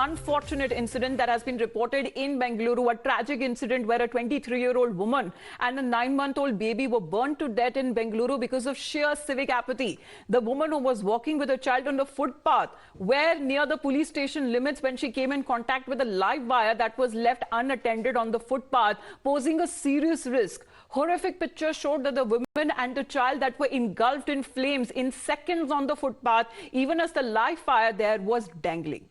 unfortunate incident that has been reported in Bengaluru, a tragic incident where a 23-year-old woman and a 9-month-old baby were burnt to death in Bengaluru because of sheer civic apathy. The woman who was walking with a child on the footpath were near the police station limits when she came in contact with a live wire that was left unattended on the footpath, posing a serious risk. Horrific pictures showed that the woman and the child that were engulfed in flames in seconds on the footpath, even as the live fire there was dangling.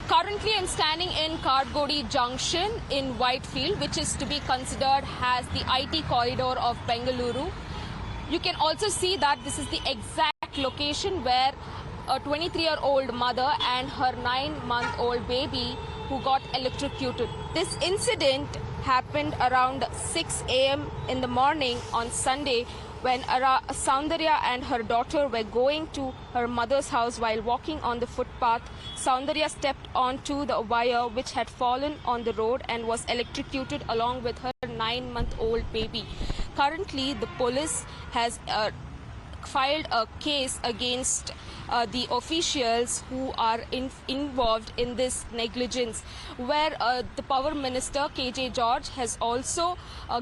Currently, I'm standing in Kadugodi Junction in Whitefield, which is to be considered as the IT corridor of Bengaluru. You can also see that this is the exact location where a 23-year-old mother and her 9-month-old baby who got electrocuted. This incident happened around 6 a.m. in the morning on Sunday when Soundharya and her daughter were going to her mother's house. While walking on the footpath, Soundharya stepped onto the wire which had fallen on the road and was electrocuted along with her 9-month-old baby. Currently, the police has filed a case against the officials who are involved in this negligence, where the Power Minister KJ George has also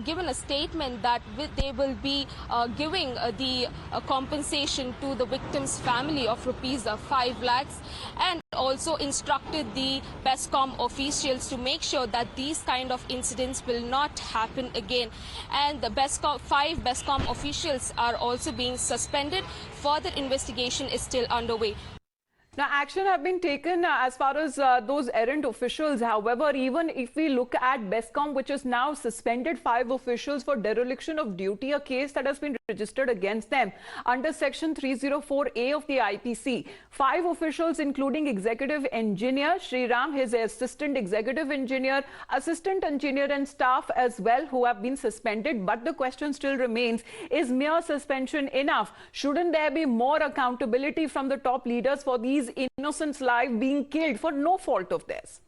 given a statement that they will be giving the compensation to the victim's family of rupees 5 lakhs, and also instructed the BESCOM officials to make sure that these kind of incidents will not happen again. And the 5 BESCOM officials are also being suspended. Further investigation is still underway. Now, action have been taken as far as those errant officials. However, even if we look at BESCOM, which has now suspended 5 officials for dereliction of duty, a case that has been registered against them under Section 304A of the IPC. 5 officials, including Executive Engineer Sriram, his Assistant Executive Engineer, Assistant Engineer and staff as well, who have been suspended. But the question still remains, is mere suspension enough? Shouldn't there be more accountability from the top leaders for these innocents' lives being killed for no fault of theirs?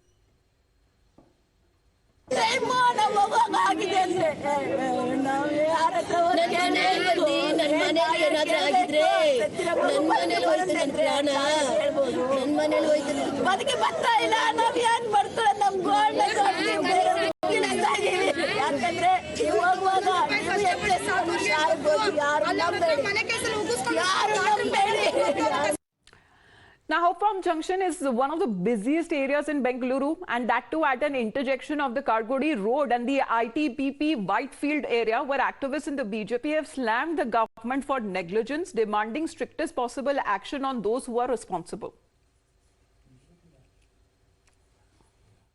Now, Hopefam Junction is one of the busiest areas in Bengaluru, and that too at an intersection of the Kadugodi Road and the ITPP Whitefield area, where activists in the BJP have slammed the government for negligence, demanding strictest possible action on those who are responsible.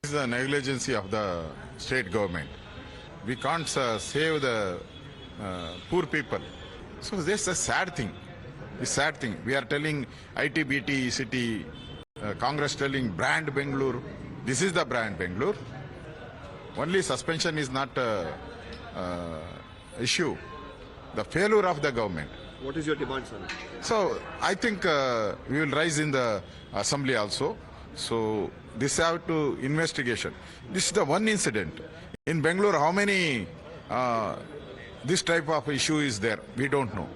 This is the negligence of the state government. We can't save the poor people. So this is a sad thing. It's a sad thing. We are telling ITBT city, Congress telling brand Bengaluru. This is the brand Bengaluru. Only suspension is not issue. The failure of the government. What is your demand, sir? So I think we will rise in the assembly also. So this have to investigation. This is the one incident. In Bangalore, how many this type of issue is there? We don't know.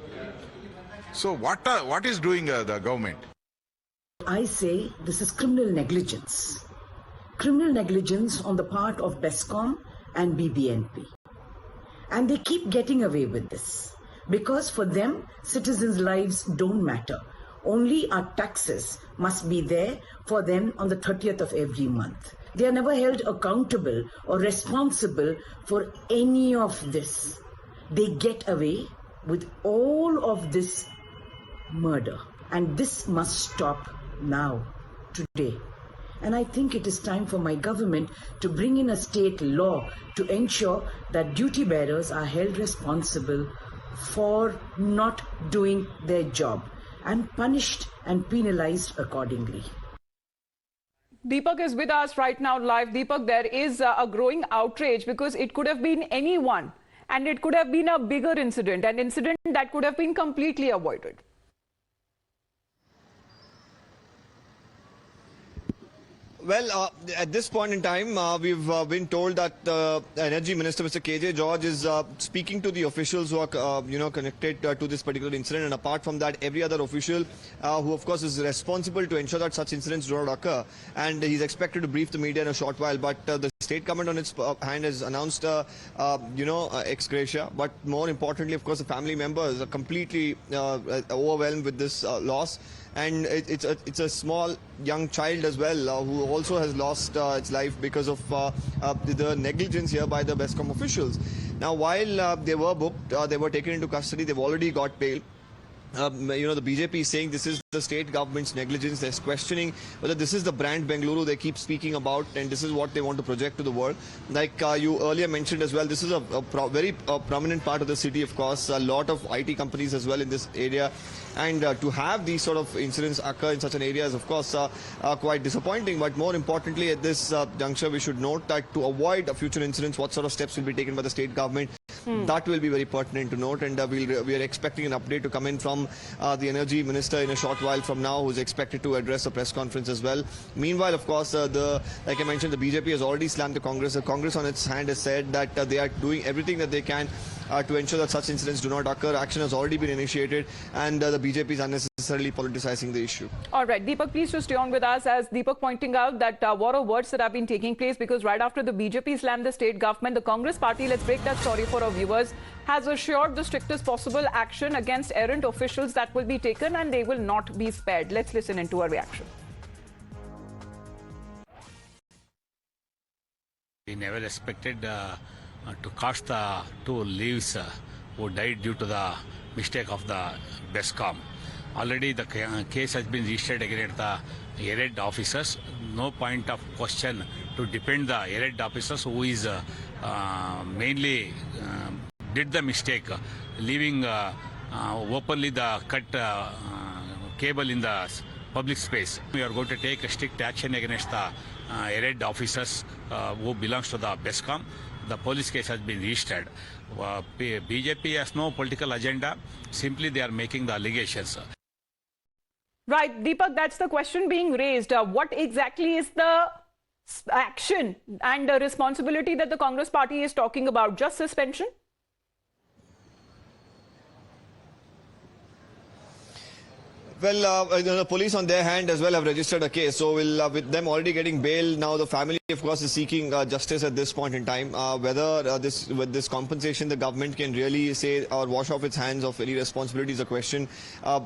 So what is doing the government? I say this is criminal negligence. Criminal negligence on the part of BESCOM and BBNP. And they keep getting away with this. Because for them, citizens' lives don't matter. Only our taxes must be there for them on the 30th of every month. They are never held accountable or responsible for any of this. They get away with all of this murder, and this must stop now, today. And I think it is time for my government to bring in a state law to ensure that duty bearers are held responsible for not doing their job and punished and penalized accordingly. Deepak is with us right now live. Deepak, there is a growing outrage because it could have been anyone, and it could have been a bigger incident, an incident that could have been completely avoided. Well, at this point in time, we've been told that the Energy Minister, Mr. KJ George, is speaking to the officials who are, connected to this particular incident. And apart from that, every other official who, of course, is responsible to ensure that such incidents do not occur. And he's expected to brief the media in a short while. But the state government on its hand has announced, ex gratia. But more importantly, of course, the family members are completely overwhelmed with this loss. And it's a small young child as well who also has lost its life because of the negligence here by the BESCOM officials. Now, while they were booked, they were taken into custody, they've already got bail. The BJP is saying this is the state government's negligence. They're questioning whether this is the brand Bengaluru they keep speaking about, and this is what they want to project to the world. Like you earlier mentioned as well, this is a very prominent part of the city, of course. A lot of IT companies as well in this area. And to have these sort of incidents occur in such an area is, of course, quite disappointing. But more importantly, at this juncture, we should note that to avoid future incidents, what sort of steps will be taken by the state government. That will be very pertinent to note, and we are expecting an update to come in from the Energy Minister in a short while from now, who's expected to address a press conference as well. Meanwhile, of course, like I mentioned, the BJP has already slammed the Congress. The Congress on its hand has said that they are doing everything that they can to ensure that such incidents do not occur. Action has already been initiated, and the BJP is unnecessarily politicizing the issue. All right, Deepak, please just stay on with us. As Deepak pointing out that what are words that have been taking place, because right after the BJP slammed the state government, the Congress party, let's break that story for our viewers, has assured the strictest possible action against errant officials that will be taken and they will not be spared. Let's listen into her reaction. We never expected to cost the two lives who died due to the mistake of the BESCOM. Already the case has been registered against the errant officers. No point of question to defend the errant officers who is mainly did the mistake, leaving openly the cut cable in the public space. We are going to take a strict action against the errant officers who belongs to the BESCOM. The police case has been registered. BJP has no political agenda. Simply they are making the allegations. Right, Deepak, that's the question being raised. What exactly is the action and the responsibility that the Congress party is talking about? Just suspension? Well, the police on their hand as well have registered a case. So with them already getting bail, now the family, of course, is seeking justice at this point in time. Whether with this compensation the government can really say or wash off its hands of any responsibility is a question.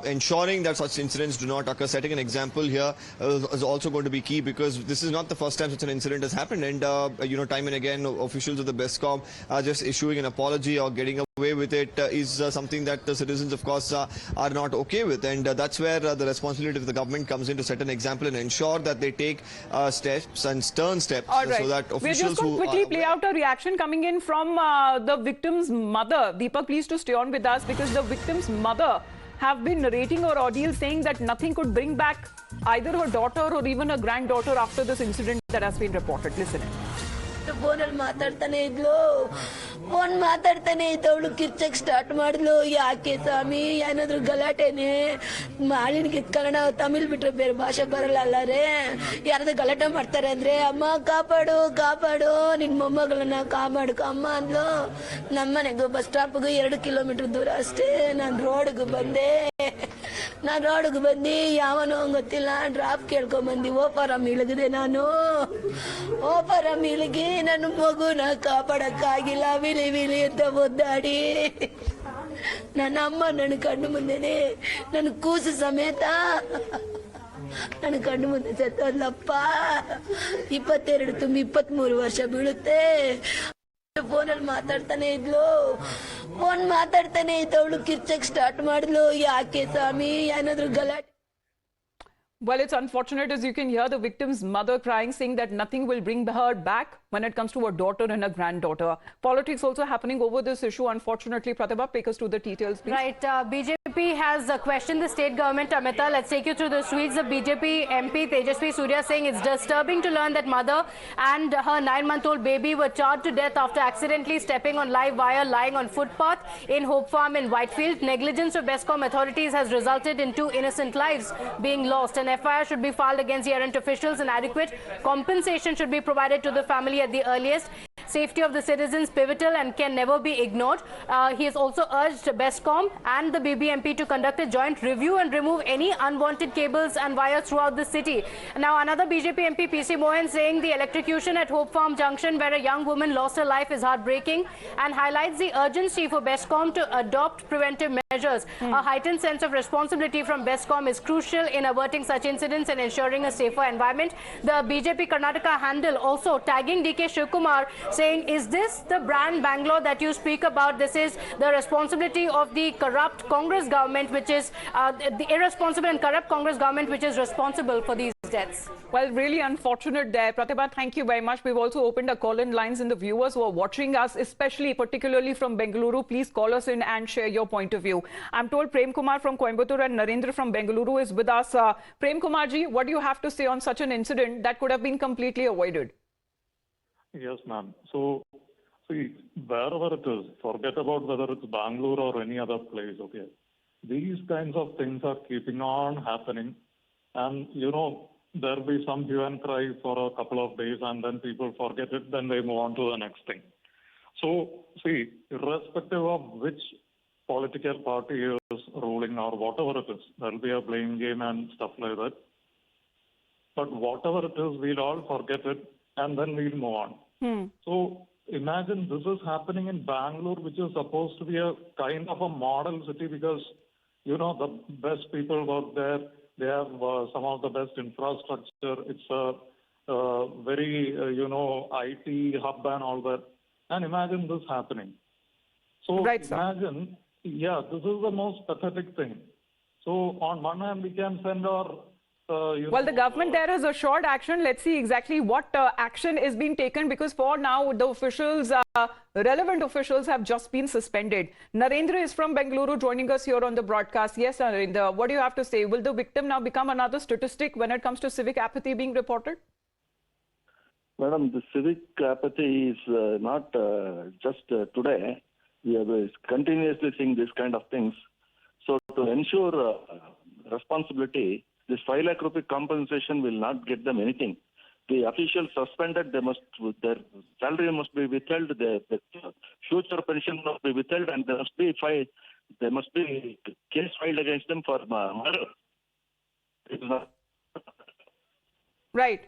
Ensuring that such incidents do not occur, setting an example here is also going to be key, because this is not the first time such an incident has happened. And, time and again, officials of the BESCOM just issuing an apology or getting away with it is something that the citizens, of course, are not okay with. And that's where the responsibility of the government comes in, to set an example and ensure that they take steps and stern steps. All right. So that officials We're just going to quickly play out a reaction coming in from the victim's mother. Deepak, please to stay on with us, because the victim's mother have been narrating her ordeal, saying that nothing could bring back either her daughter or even her granddaughter after this incident that has been reported. Listen in. ಫೋನಲ್ಲಿ ಮಾತಾಡ್ತಾನೆ ಇದ್ಲು, phone ಮಾತಾಡ್ತಾನೆ ಇದ್ದವಳು ಕಿರ್ಚಕ್ start ಮಾಡಿದ್ಲು. ಯಾಕೆ ಸ್ವಾಮಿ, ಏನಾದ್ರು ಗಲಾಟೆನೆ? ಮಾಲಿನ ಕಿತ್ಕೊಳ್ಳೋಣ, ತಮಿಳ್ ಬಿಟ್ರೆ ಬೇರೆ ಭಾಷೆ ಬರಲ್ಲ ಅಲ್ಲಾರೆ. ಯಾರಾದ್ರೂ ಗಲಾಟೆ ಮಾಡ್ತಾರೆ ಅಂದ್ರೆ, ಅಮ್ಮ ಕಾಪಾಡು ಕಾಪಾಡು, ನಿನ್ ಮೊಮ್ಮಗಳನ್ನ ಕಾಪಾಡು ಅಮ್ಮ ಅಂದ್ಲು. ನಮ್ಮನೆಗೂ ಬಸ್ ಸ್ಟಾಪ್ಗೂ 2 ಕಿಲೋಮೀಟರ್ ದೂರ ಅಷ್ಟೇ. ನಾನು ರೋಡ್ಗೆ ಬಂದೆ, ಯಾವನೋ ಗೊತ್ತಿಲ್ಲ ಡ್ರಾಪ್ ಕೇಳ್ಕೊಂಡ್ ಬಂದಿ. ಓಪರಮ್ ಇಳಗಿದೆ ನಾನು, ಓಪರಮ್ ಇಳಗಿ ನನ್ನ ಮಗುನ ಕಾಪಾಡಕ್ಕಾಗಿಲ್ಲ. ವಿಲಿ ವಿಲಿ ಅಂತ ಒದ್ದಾಡಿ ನನ್ನ ಅಮ್ಮ ನನ್ನ ಕಣ್ಣು ಮುಂದೆನೆ, ನನ್ನ ಕೂಸು ಸಮೇತ ನನ್ನ ಕಣ್ಣು ಮುಂದೆ ಸತ್ತೋದ್ಲಪ್ಪ. 22 ತುಂಬಿ 23 ವರ್ಷ ಬೀಳುತ್ತೆ. ಫೋನಲ್ಲಿ ಮಾತಾಡ್ತಾನೆ ಇದ್ಲು, ಫೋನ್ ಮಾತಾಡ್ತಾನೆ ಇದ್ದವಳು ಕಿರ್ಚಕ್ ಸ್ಟಾರ್ಟ್ ಮಾಡಿದ್ಲು. ಯಾಕೆ ಸ್ವಾಮಿ, ಏನಾದ್ರು ಗಲಾಟೆ? Well, it's unfortunate, as you can hear the victim's mother crying, saying that nothing will bring her back when it comes to her daughter and her granddaughter. Politics also happening over this issue, unfortunately. Pratibha, take us to the details, please. Right, BJP BJP has questioned the state government. Amita, let's take you through the tweets. The BJP MP Tejasvi Surya saying it's disturbing to learn that mother and her 9-month-old baby were charred to death after accidentally stepping on live wire lying on footpath in Hope Farm in Whitefield. Negligence of BESCOM authorities has resulted in 2 innocent lives being lost. An FIR should be filed against the errant officials and adequate compensation should be provided to the family at the earliest. Safety of the citizens pivotal and can never be ignored. He has also urged BESCOM and the BBMP to conduct a joint review and remove any unwanted cables and wires throughout the city. Now, another BJP MP, PC Mohan, saying the electrocution at Hope Farm Junction, where a young woman lost her life, is heartbreaking and highlights the urgency for BESCOM to adopt preventive measures. A heightened sense of responsibility from BESCOM is crucial in averting such incidents and ensuring a safer environment. The BJP Karnataka handle also tagging DK Shivkumar, saying, is this the brand Bangalore that you speak about? This is the responsibility of the corrupt Congress government, which is the irresponsible and corrupt Congress government, which is responsible for these deaths. Well, really unfortunate there. Pratibha, thank you very much. We've also opened a call-in lines, and the viewers who are watching us, particularly from Bengaluru, please call us in and share your point of view. I'm told Prem Kumar from Coimbatore and Narendra from Bengaluru is with us. Prem Kumar ji, what do you have to say on such an incident that could have been completely avoided? Yes, ma'am. So, see, wherever it is, forget about whether it's Bangalore or any other place, okay? These kinds of things are keeping on happening. And, there'll be some hue and cry for a couple of days and then people forget it, then they move on to the next thing. So, see, irrespective of which political party is ruling or whatever it is, there'll be a blame game and stuff like that. But whatever it is, we'll all forget it and then we'll move on. So imagine this is happening in Bangalore, which is supposed to be a kind of a model city because, the best people work there. They have some of the best infrastructure. It's a very, IT hub and all that. And imagine this happening. So imagine, this is the most pathetic thing. So on one hand, we can send our well, the government there has assured action. Let's see exactly what action is being taken, because for now, the officials, relevant officials have just been suspended. Narendra is from Bengaluru joining us here on the broadcast. Yes, Narendra, what do you have to say? Will the victim now become another statistic when it comes to civic apathy being reported? Madam, the civic apathy is not just today. We are continuously seeing this kind of things. So to ensure responsibility, this 5 lakh rupee compensation will not get them anything. The officials suspended, their salary must be withheld, their future pension must be withheld, and there must be case filed against them for murder. Right.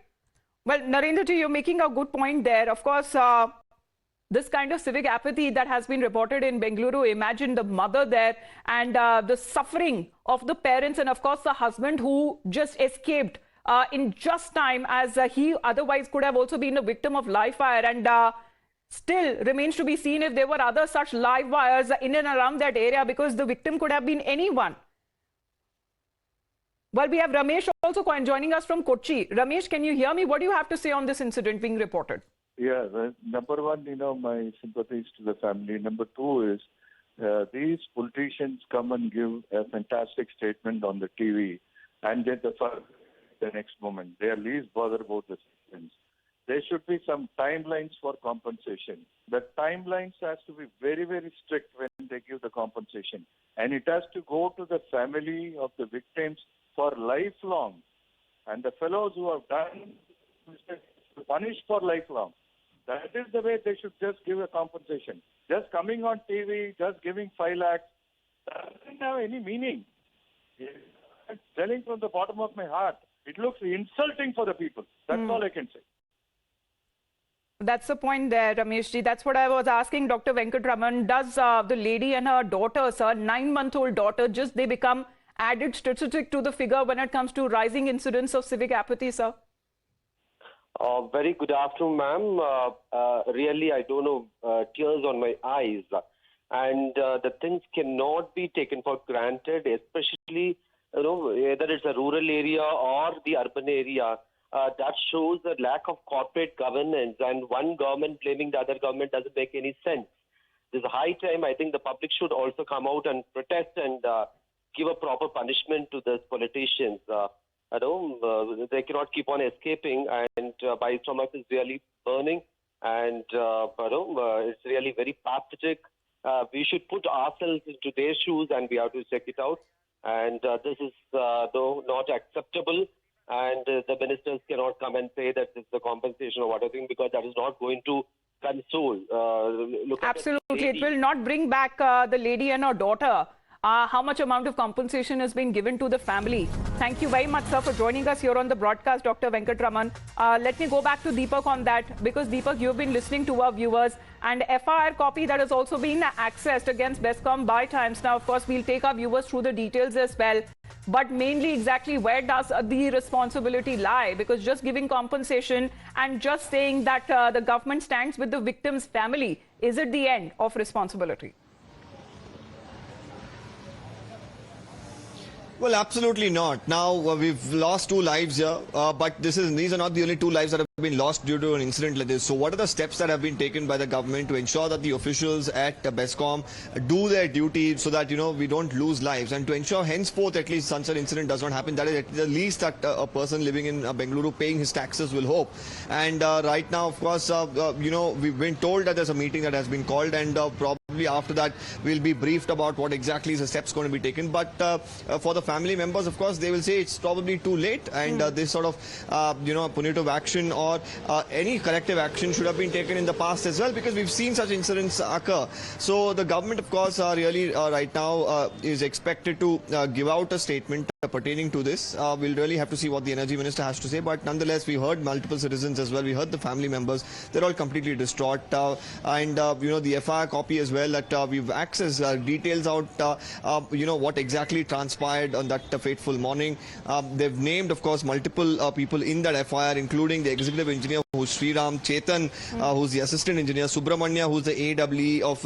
Well, Narendra ji, you're making a good point there. Of course, this kind of civic apathy that has been reported in Bengaluru, imagine the mother there and the suffering of the parents and, of course, the husband who just escaped in just time, as he otherwise could have also been a victim of live fire, and still remains to be seen if there were other such live wires in and around that area, because the victim could have been anyone. Well, we have Ramesh also joining us from Kochi. Ramesh, can you hear me? What do you have to say on this incident being reported? Yeah, number one, my sympathies to the family. Number two is these politicians come and give a fantastic statement on the TV and get the next moment. They are least bothered about the citizens. There should be some timelines for compensation. The timelines has to be very, very strict when they give the compensation. And it has to go to the family of the victims for lifelong. And the fellows who have done punished for lifelong. That is the way they should just give a compensation. Just coming on TV, just giving 5 lakhs, doesn't have any meaning. I'm telling from the bottom of my heart, it looks insulting for the people. That's all I can say. That's the point there, Ramesh ji. That's what I was asking Dr. Venkatraman. Does the lady and her daughter, sir, 9-month-old daughter, just they become added statistic to the figure when it comes to rising incidents of civic apathy, sir? Very good afternoon, ma'am. Really, I don't know, tears on my eyes. And the things cannot be taken for granted, especially, whether it's a rural area or the urban area. That shows a lack of corporate governance, and one government blaming the other government doesn't make any sense. There's a high time, I think the public should also come out and protest and give a proper punishment to these politicians. They cannot keep on escaping, and my stomach is really burning, and it's really very pathetic. We should put ourselves into their shoes, and we have to check it out. And this is though not acceptable, and the ministers cannot come and say that this is a compensation or whatever, because that is not going to console. Absolutely, it will not bring back the lady and her daughter. How much amount of compensation has been given to the family? Thank you very much, sir, for joining us here on the broadcast, Dr. Venkatraman. Let me go back to Deepak on that, because Deepak, you've been listening to our viewers, and FIR copy that has also been accessed against BESCOM by Times. Now, of course, we'll take our viewers through the details as well. But mainly, exactly where does the responsibility lie? Because just giving compensation and just saying that the government stands with the victim's family, is it the end of responsibility? Well, absolutely not. Now, we've lost 2 lives here, but these are not the only 2 lives that have been lost due to an incident like this. So what are the steps that have been taken by the government to ensure that the officials at BESCOM do their duty so that, we don't lose lives, and to ensure henceforth at least such an incident does not happen? That is at the least that a person living in Bengaluru paying his taxes will hope. And right now, of course, we've been told that there's a meeting that has been called, and probably after that we'll be briefed about what exactly is the steps going to be taken. But for the family members, of course, they will say it's probably too late, and this sort of punitive action or any corrective action should have been taken in the past as well, because we've seen such incidents occur. So the government, of course, really right now is expected to give out a statement pertaining to this. We'll really have to see what the Energy Minister has to say, but nonetheless, we heard multiple citizens as well. We heard the family members. They're all completely distraught, and the FIR copy as well that we've accessed details out what exactly transpired on that fateful morning. They've named, of course, multiple people in that FIR, including the executive engineer, who's Sriram, Chetan, who's the assistant engineer, Subramanya, who's the AWE of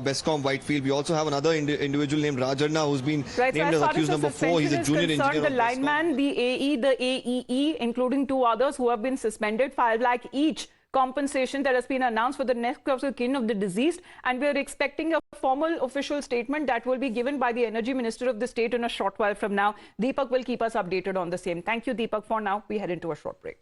BESCOM Whitefield. We also have another individual named Rajarna, who's been named as accused number 4. He's a junior engineer. The lineman, the AE, the AEE, including 2 others who have been suspended, 5 lakh each compensation that has been announced for the next of the kin of the deceased, and we are expecting a formal official statement that will be given by the Energy Minister of the state in a short while from now. Deepak will keep us updated on the same. Thank you, Deepak. For now, we head into a short break.